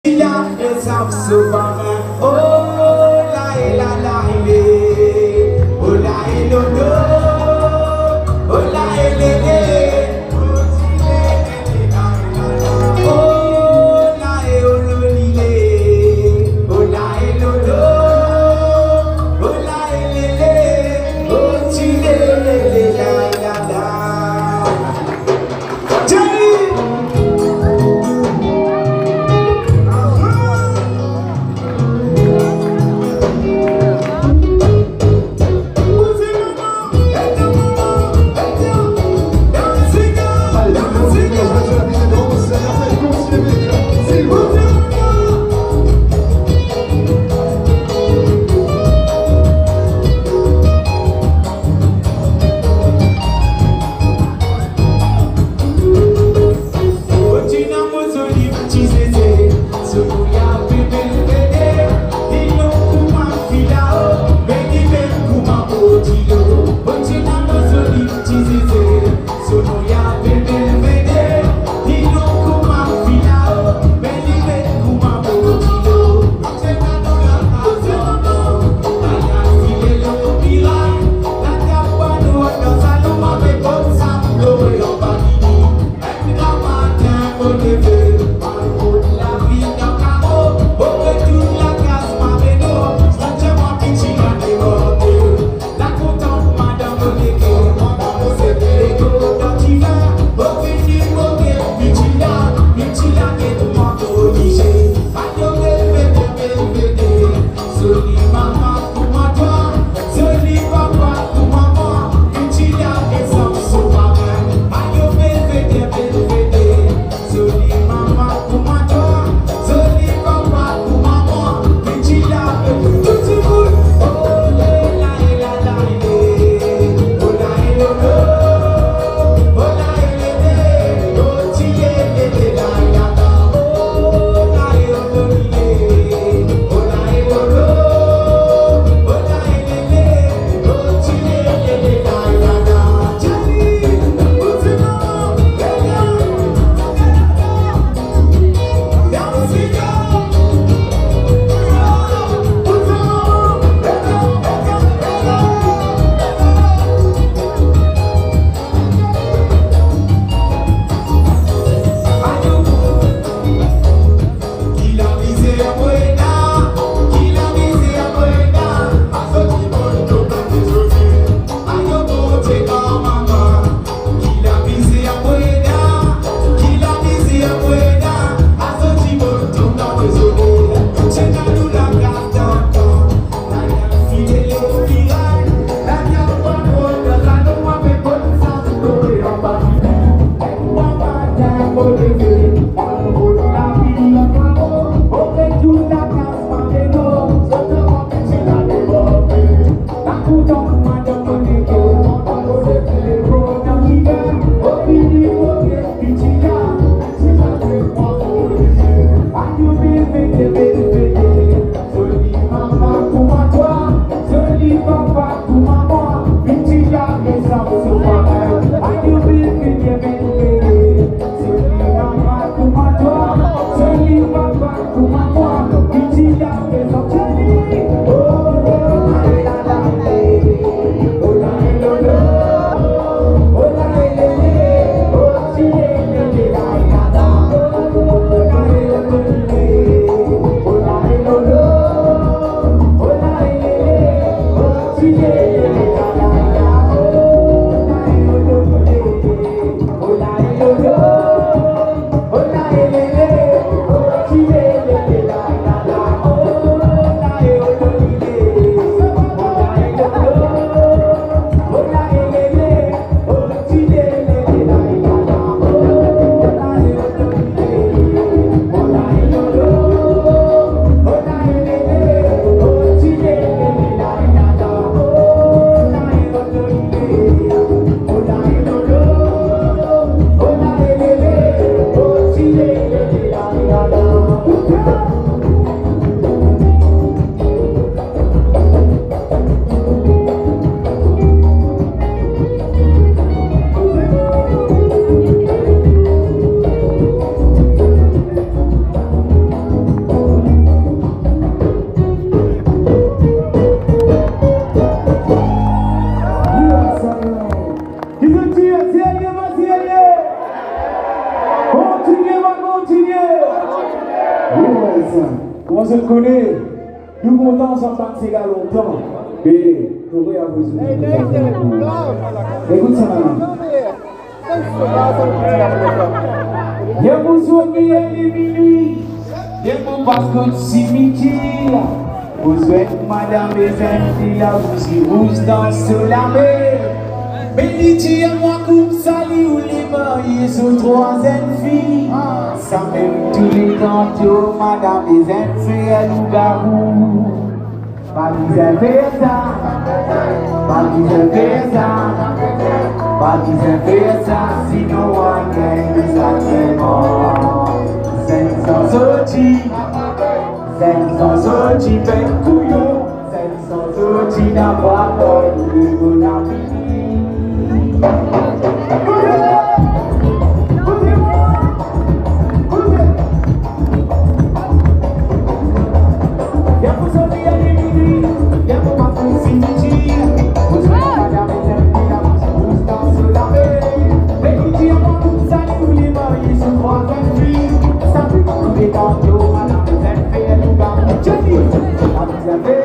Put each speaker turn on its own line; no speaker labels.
Is of Superman. Oh, la la la le. Oh, la lo lo. Oh, la le le. Oh, la lo li le. Oh, la lo lo. Oh, la le le. Oh, chi le la la. Jenny. Comment se le connaît? Nous contents sans passer là longtemps. Mais t'aurais à vous écoute ça maintenant. Y'a mon soin qui est minuit. Y'a mon basket de cimetière. Vous souhaitez madame et amis la bougie rouge dans sous la mer. Mais dit à moi comme sali ou les mariés sur troisième fille. Ça même tous les cantos, madame et amis à loup-garou. Pas disait versa, pas disait versa, pas disait versa, sinon on gagne exactement. Sans sorti, sans sorti, ben couillon, sans sorti d'avoir le bon appétit. Johnny,